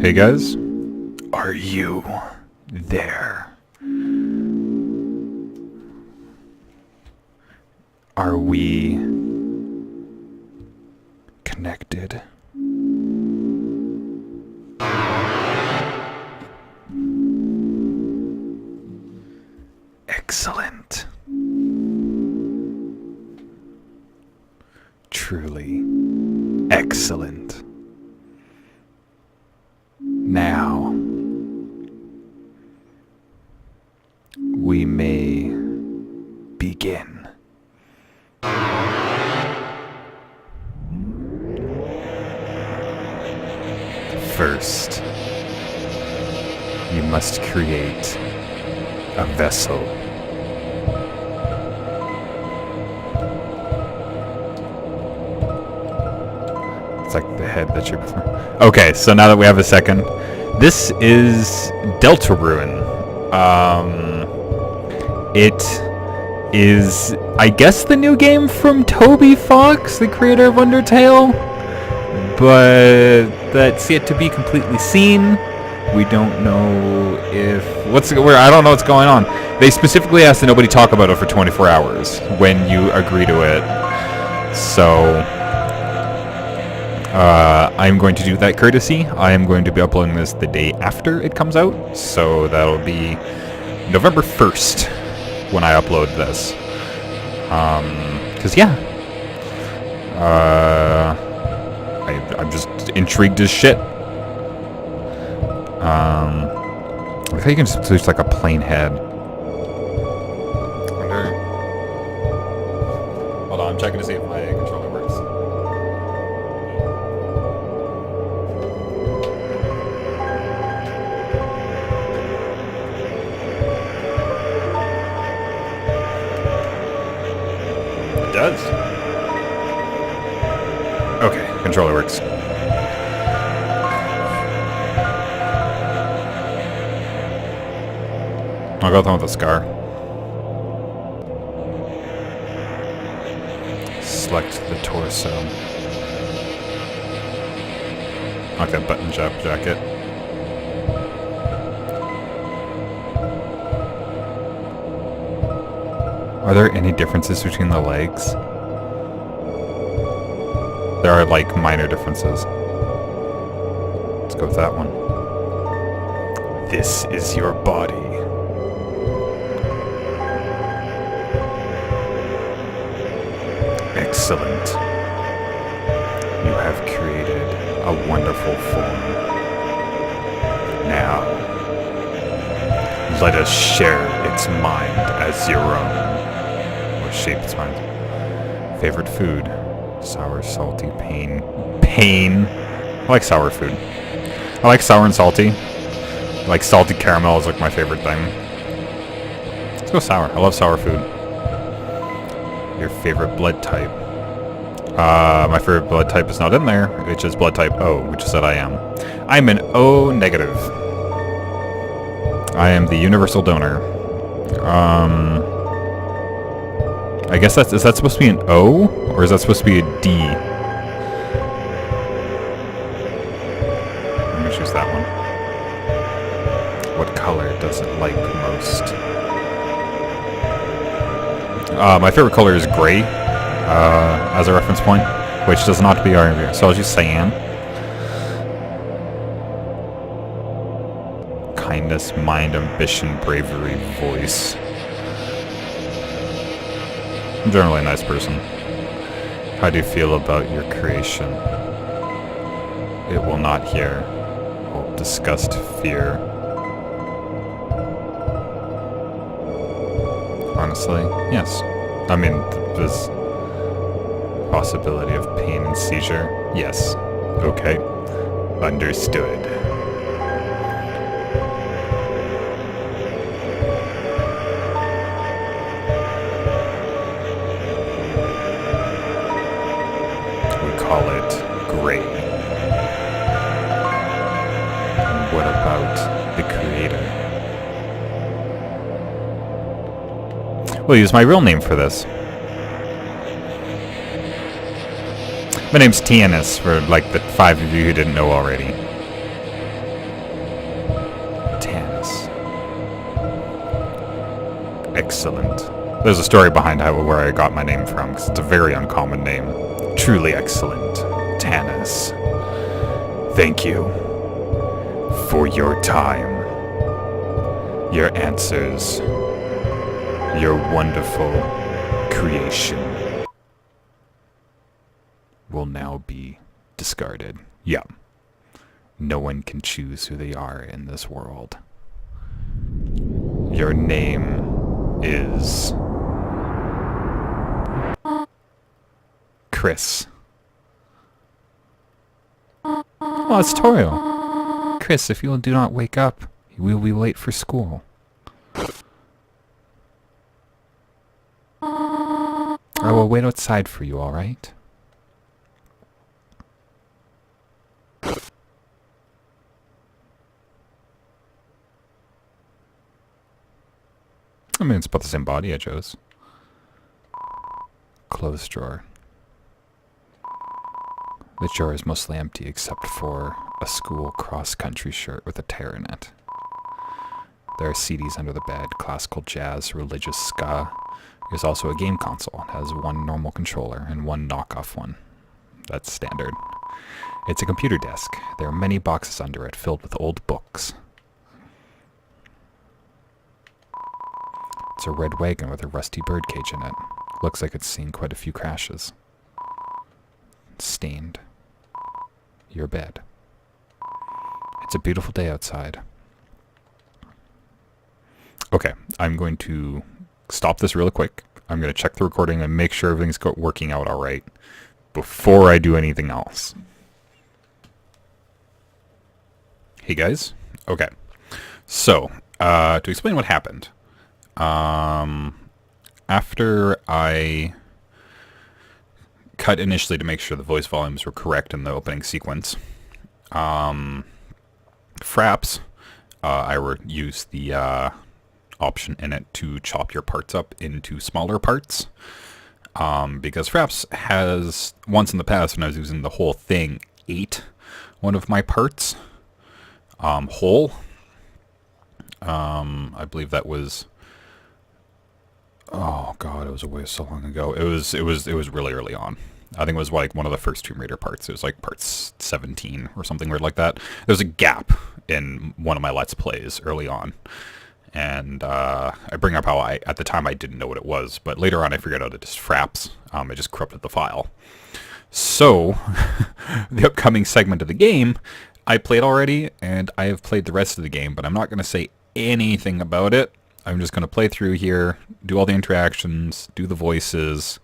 Hey guys, are you there? Are we connected? Excellent. Truly excellent. Now, we may begin. First, you must create a vessel. It's like the head that you're... Okay, so now that we have a second, this is Deltarune. It is, I guess, the new game from Toby Fox, the creator of Undertale, but that's yet to be completely seen. We don't know if... I don't know what's going on. They specifically asked that nobody talk about it for 24 hours when you agree to it. So, I'm going to do that courtesy. I am going to be uploading this the day after it comes out. So that'll be November 1st when I upload this. Because, yeah. I'm just intrigued as shit. I think you can just use like a plain head. Hold on, I'm checking to see if my controller works. It does. Okay, controller works. I'll go with the one with the scar. Select the torso. Okay, button jacket. Are there any differences between the legs? There are, like, minor differences. Let's go with that one. This is your body. Excellent. You have created a wonderful form. Now, let us share its mind as your own. Or shape its mind. Favorite food? Sour, salty, pain. I like sour food. I like sour and salty. Like salty caramel is like my favorite thing. Let's go sour. I love sour food. Your favorite blood type? My favorite blood type is not in there, which is blood type O, which is that I am. I'm an O negative. I am the universal donor. I guess is that supposed to be an O, or is that supposed to be a D? I'm gonna choose that one. What color does it like most? My favorite color is gray, as a reference point, which does not be our, so I'll use cyan. Kindness, mind, ambition, bravery, voice. I'm generally a nice person. How do you feel about your creation? It will not hear. Will disgust, fear. Honestly, yes. I mean, there's possibility of pain and seizure. Yes. Okay. Understood. We call it gray. And what about the creator? We'll use my real name for this. My name's Tianus, for like the 5 of you who didn't know already. excellent. There's a story behind where I got my name from, because it's a very uncommon name. Truly excellent. Tanis. Thank you for your time, your answers, your wonderful creation will now be discarded. Yeah. No one can choose who they are in this world. Your name is Chris. Oh, it's Torio. Chris, if you do not wake up, we will be late for school. I will wait outside for you, alright? I mean, it's about the same body I chose. Clothes drawer. The drawer is mostly empty except for a school cross-country shirt with a tear in it. There are CDs under the bed, classical jazz, religious ska. There's also a game console. It has one normal controller and one knockoff one. That's standard. It's a computer desk. There are many boxes under it filled with old books. It's a red wagon with a rusty birdcage in it. Looks like it's seen quite a few crashes. It's stained. Your bed. It's a beautiful day outside. Okay, I'm going to stop this really quick. I'm going to check the recording and make sure everything's working out all right before I do anything else. Hey guys. Okay. So, to explain what happened. After I cut initially to make sure the voice volumes were correct in the opening sequence, Fraps, I used the option in it to chop your parts up into smaller parts, because Fraps has, once in the past when I was using the whole thing, ate one of my parts whole. I believe that was, oh god, it was way so long ago. It was really early on. I think it was like one of the first Tomb Raider parts. It was like parts 17 or something weird like that. There was a gap in one of my Let's Plays early on. And I bring up how at the time I didn't know what it was, but later on I figured out it just Fraps. I just corrupted the file. So, the upcoming segment of the game, I played already, and I have played the rest of the game, but I'm not going to say anything about it. I'm just going to play through here, do all the interactions, do the voices.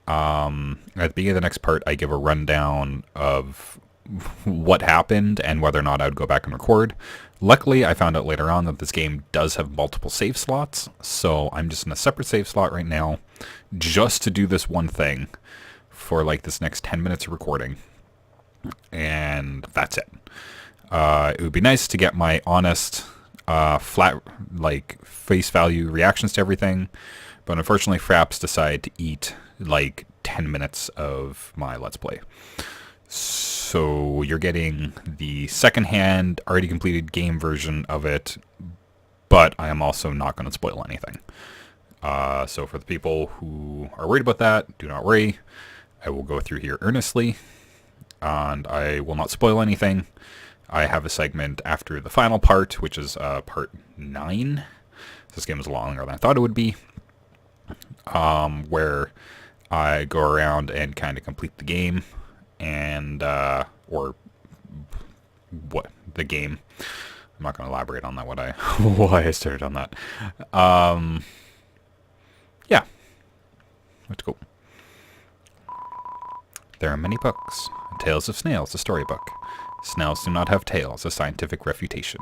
At the beginning of the next part, I give a rundown of what happened and whether or not I would go back and record. Luckily, I found out later on that this game does have multiple save slots, so I'm just in a separate save slot right now just to do this one thing for like this next 10 minutes of recording. And that's it. It would be nice to get my honest, flat, like, face value reactions to everything, but unfortunately Fraps decided to eat like 10 minutes of my Let's Play. So you're getting the second-hand, already completed game version of it, but I am also not going to spoil anything. So for the people who are worried about that, do not worry. I will go through here earnestly, and I will not spoil anything. I have a segment after the final part, which is part 9. This game is longer than I thought it would be, where I go around and kind of complete the game, and or what the game. I'm not going to elaborate on that. Why I started on that. Yeah, let's go. There are many books. Tales of Snails, a storybook. Snails do not have tails, a scientific refutation.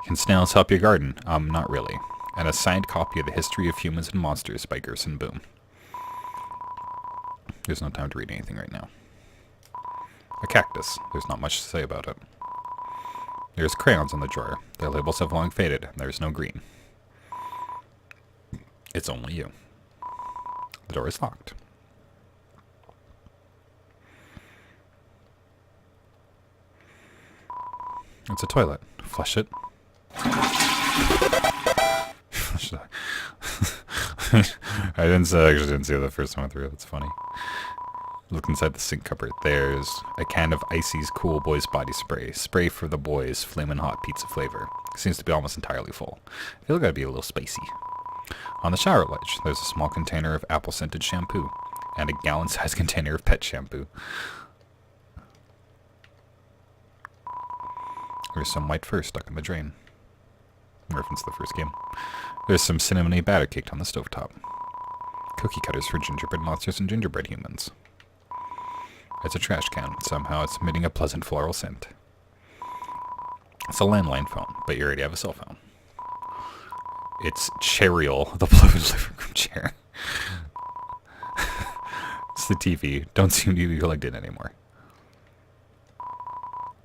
Can snails help your garden? Not really. And a signed copy of The History of Humans and Monsters by Gerson Boom. There's no time to read anything right now. A cactus. There's not much to say about it. There's crayons in the drawer. Their labels have long faded, and there's no green. It's only you. The door is locked. It's a toilet. Flush it. Flush it. I actually didn't see it the first time I threw it. That's funny. Look inside the sink cupboard. There's a can of Icy's Cool Boys body spray. Spray for the boys. Flamin' hot pizza flavor. Seems to be almost entirely full. I feel like it'd be a little spicy. On the shower ledge, there's a small container of apple-scented shampoo. And a gallon-sized container of pet shampoo. There's some white fur stuck in the drain. Reference to the first game. There's some cinnamony batter caked on the stovetop. Cookie cutters for gingerbread monsters and gingerbread humans. It's a trash can. Somehow it's emitting a pleasant floral scent. It's a landline phone, but you already have a cell phone. It's Cheryl, the beloved living room chair. It's the TV. Don't seem to be plugged in anymore.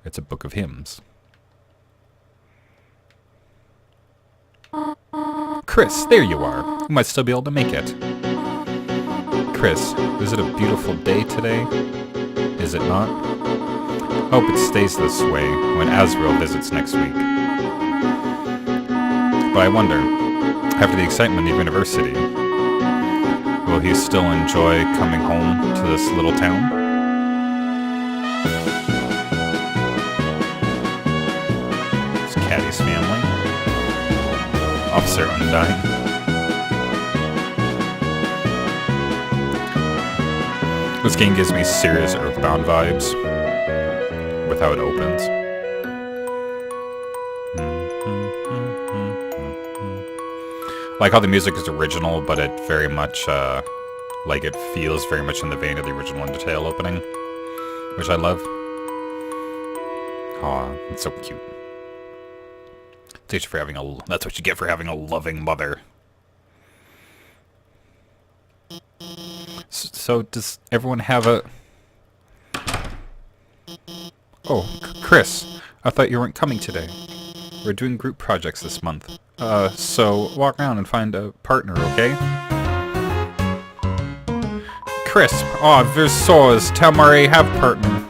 It's a book of hymns. Chris, there you are. You might still be able to make it. Chris, is it a beautiful day today? Is it not? Hope it stays this way when Azrael visits next week. But I wonder, after the excitement of university, will he still enjoy coming home to this little town? It's Caddy's family. Officer Undyne. This game gives me serious Earthbound vibes with how it opens. Like how the music is original, but it very much, like it feels very much in the vein of the original Undertale opening, which I love. Aw, it's so cute. That's what you get for having a loving mother. So does everyone have a... Oh, Chris, I thought you weren't coming today. We're doing group projects this month. So walk around and find a partner, okay? Chris, oh, there's sores. Tell Murray have partner.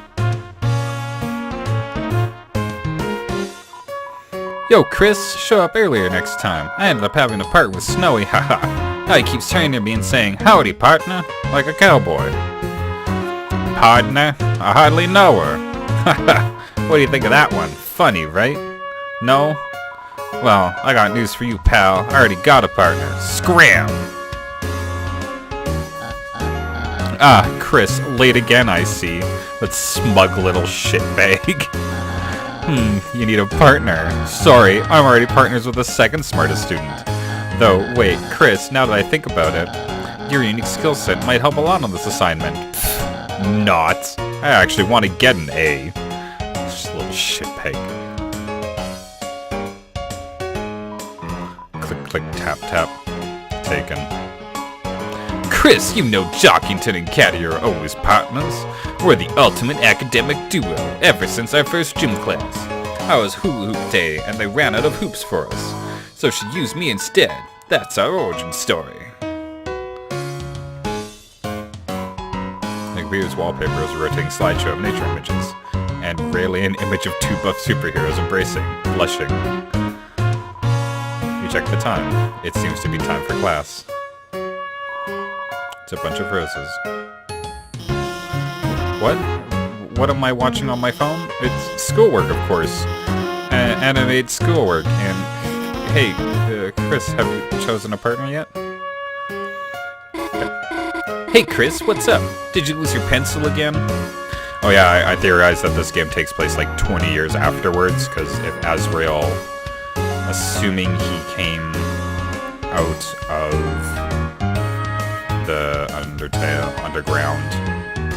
Yo, Chris, show up earlier next time. I ended up having a part with Snowy, haha. Now he keeps turning to me and saying, howdy, partner, like a cowboy. Partner? I hardly know her. What do you think of that one? Funny, right? No? Well, I got news for you, pal. I already got a partner. Scram! Ah, Chris, late again, I see. That smug little shitbag. You need a partner. Sorry, I'm already partners with the second smartest student. Though, wait, Chris, now that I think about it, your unique skill set might help a lot on this assignment. Not. I actually want to get an A. Just a little shitbag. Click, click, tap, tap. Taken. Chris, you know Jockington and Caddy are always partners. We're the ultimate academic duo ever since our first gym class. I was hula hoop day and they ran out of hoops for us. So she used me instead. That's our origin story. McBeer's wallpaper is a rotating slideshow of nature images. And rarely an image of two buff superheroes embracing, blushing. You check the time. It seems to be time for class. It's a bunch of roses. What? What am I watching on my phone? It's schoolwork, of course. Animated schoolwork. And hey, Chris, have you chosen a partner yet? Hey, Chris, what's up? Did you lose your pencil again? Oh yeah, I theorized that this game takes place like 20 years afterwards, because if Azrael, assuming he came out of the underground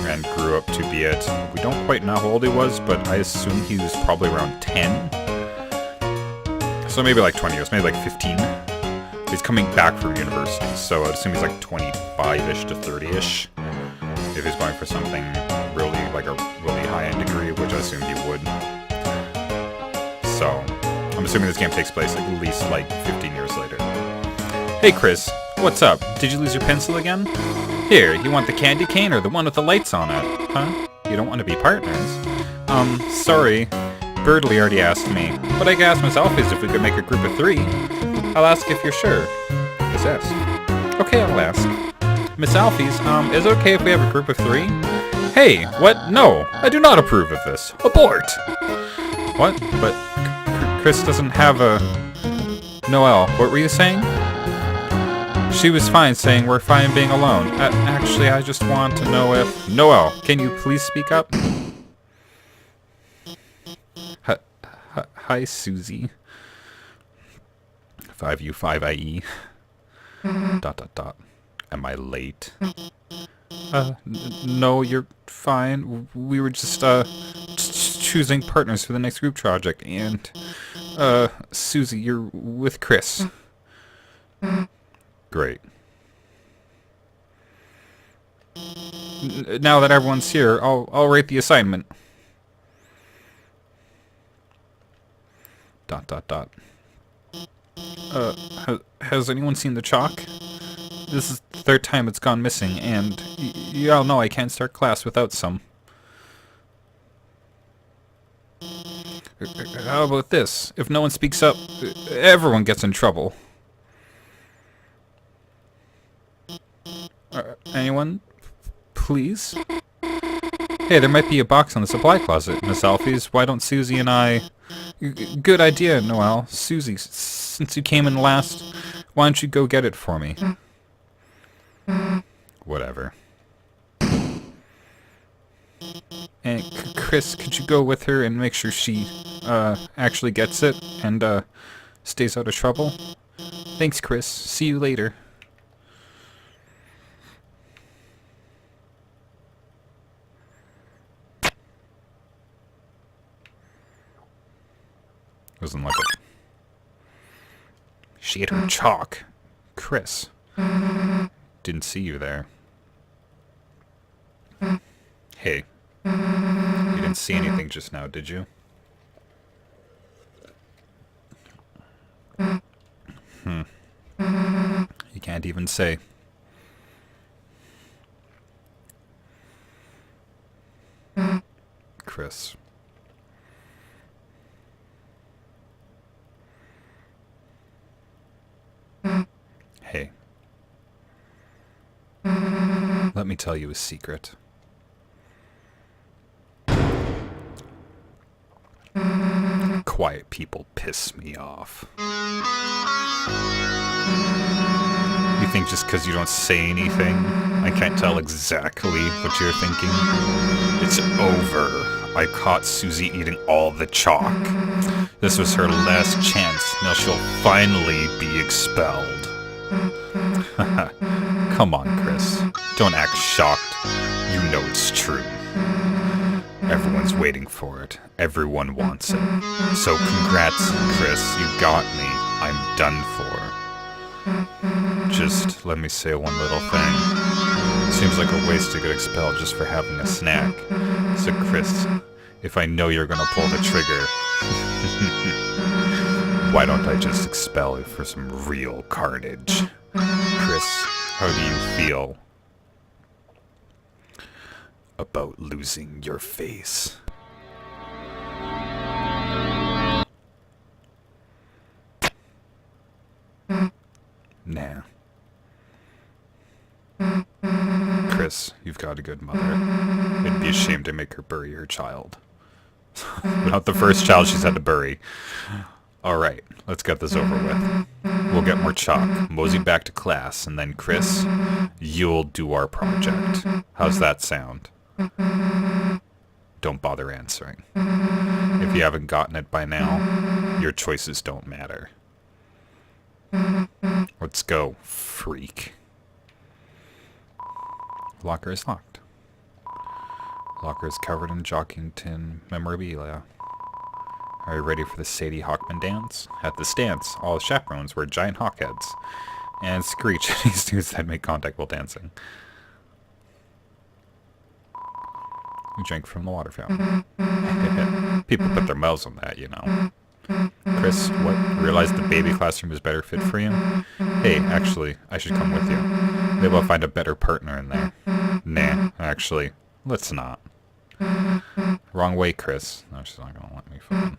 and grew up to be it. We don't quite know how old he was, but I assume he was probably around 10. So maybe like 20 years, maybe like 15. He's coming back from university, so I'd assume he's like 25-ish to 30-ish. If he's going for something really, like a really high-end degree, which I assume he would. So, I'm assuming this game takes place at least like 15 years later. Hey Chris, what's up? Did you lose your pencil again? Here, you want the candy cane or the one with the lights on it? Huh? You don't want to be partners? Sorry. Birdley already asked me, but I could ask Miss Alphys if we could make a group of 3. I'll ask if you're sure. Just ask. Okay, I'll ask. Miss Alphys, is it okay if we have a group of 3? Hey, what? No, I do not approve of this. Abort! What? But Chris doesn't have a... Noelle, what were you saying? She was fine saying we're fine being alone. Actually, I just want to know if... Noelle, can you please speak up? Hi, Susie. 5U5IE. ... Am I late? No, you're fine. We were just choosing partners for the next group project, and, Susie, you're with Chris. Great. Now that everyone's here, I'll rate the assignment. ... Has anyone seen the chalk? This is the 3rd time it's gone missing, and y'all know I can't start class without some. How about this? If no one speaks up, everyone gets in trouble. Anyone? Please? Hey, there might be a box on the supply closet, Miss Alphys. Why don't Susie and I... Good idea, Noelle. Susie, since you came in last, why don't you go get it for me? Whatever. And Chris, could you go with her and make sure she, actually gets it and, stays out of trouble? Thanks, Chris. See you later. Wasn't like it. She ate her chalk. Chris. Didn't see you there. Hey. You didn't see anything just now, did you? You can't even say. Chris. Hey. Let me tell you a secret. Quiet people piss me off. You think just because you don't say anything, I can't tell exactly what you're thinking? It's over. I caught Susie eating all the chalk. This was her last chance. Now she'll finally be expelled. Come on, Chris. Don't act shocked. You know it's true. Everyone's waiting for it. Everyone wants it. So congrats, Chris. You got me. I'm done for. Just let me say one little thing. Seems like a waste to get expelled just for having a snack. So Chris, if I know you're gonna pull the trigger, why don't I just expel you for some real carnage? Chris, how do you feel about losing your face? Nah. Chris, you've got a good mother. It'd be a shame to make her bury her child. Not the first child she's had to bury. Alright, let's get this over with. We'll get more chalk, mosey back to class, and then Chris, you'll do our project. How's that sound? Don't bother answering. If you haven't gotten it by now, your choices don't matter. Let's go, freak. Locker is locked. Locker is covered in Jockington memorabilia. Are you ready for the Sadie Hawkman dance? At this dance, all the chaperones wear giant hawk heads and screech at any students that make contact while dancing. You drink from the water fountain. People put their mouths on that, you know. Chris, what? Realized the baby classroom is better fit for you? Hey, actually, I should come with you. Maybe I'll find a better partner in there. Nah, actually, let's not. Wrong way, Chris. No, she's not gonna let me fucking...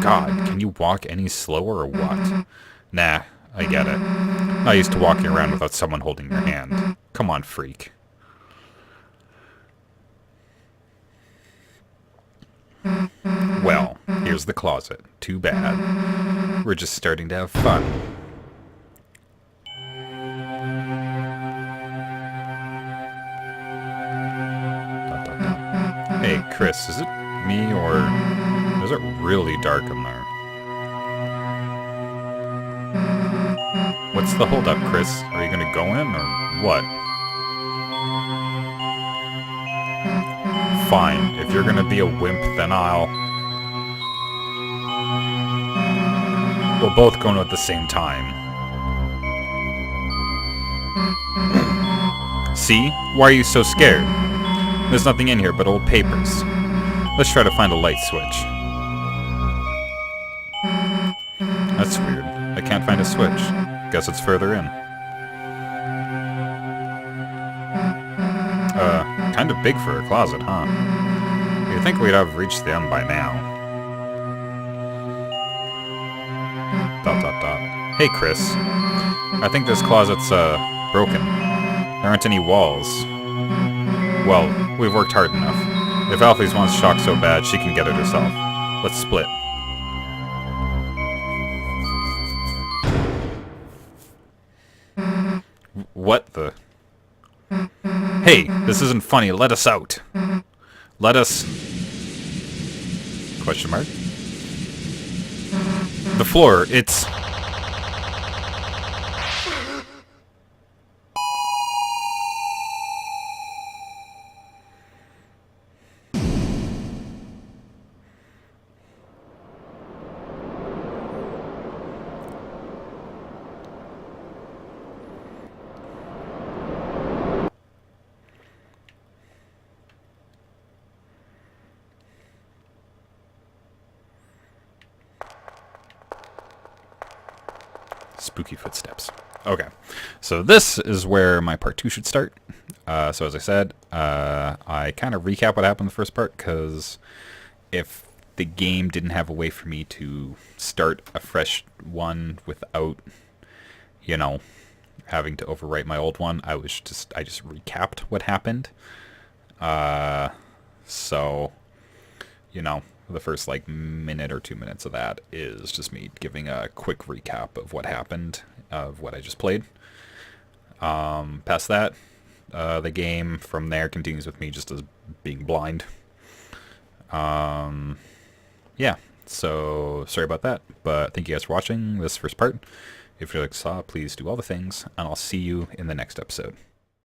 God, can you walk any slower or what? Nah, I get it. Not used to walking around without someone holding your hand. Come on, freak. Well, here's the closet. Too bad. We're just starting to have fun. Dot, dot, dot. Hey, Chris, is it me or is it really dark in there? What's the holdup, Chris? Are you gonna go in or what? Fine. If you're gonna be a wimp, then we'll both go in at the same time. See? Why are you so scared? There's nothing in here but old papers. Let's try to find a light switch. That's weird. I can't find a switch. Guess it's further in. Kind of big for a closet, huh? You'd think we'd have reached the end by now. Dot dot dot. Hey, Chris. I think this closet's, broken. There aren't any walls. Well, we've worked hard enough. If Alfie's wants shocked so bad, she can get it herself. Let's split. What the... Hey, this isn't funny. Let us out. Let us... Question mark? The floor, it's... Spooky footsteps. Okay, so this is where my part 2 should start. So as I said, I kind of recap what happened in the first part, because if the game didn't have a way for me to start a fresh one without, you know, having to overwrite my old one, I just recapped what happened. So, you know, the first like minute or 2 minutes of that is just me giving a quick recap of what happened, of what I just played. Past that, the game from there continues with me just as being blind. Yeah, so sorry about that, but thank you guys for watching this first part. If you like saw, please do all the things, and I'll see you in the next episode.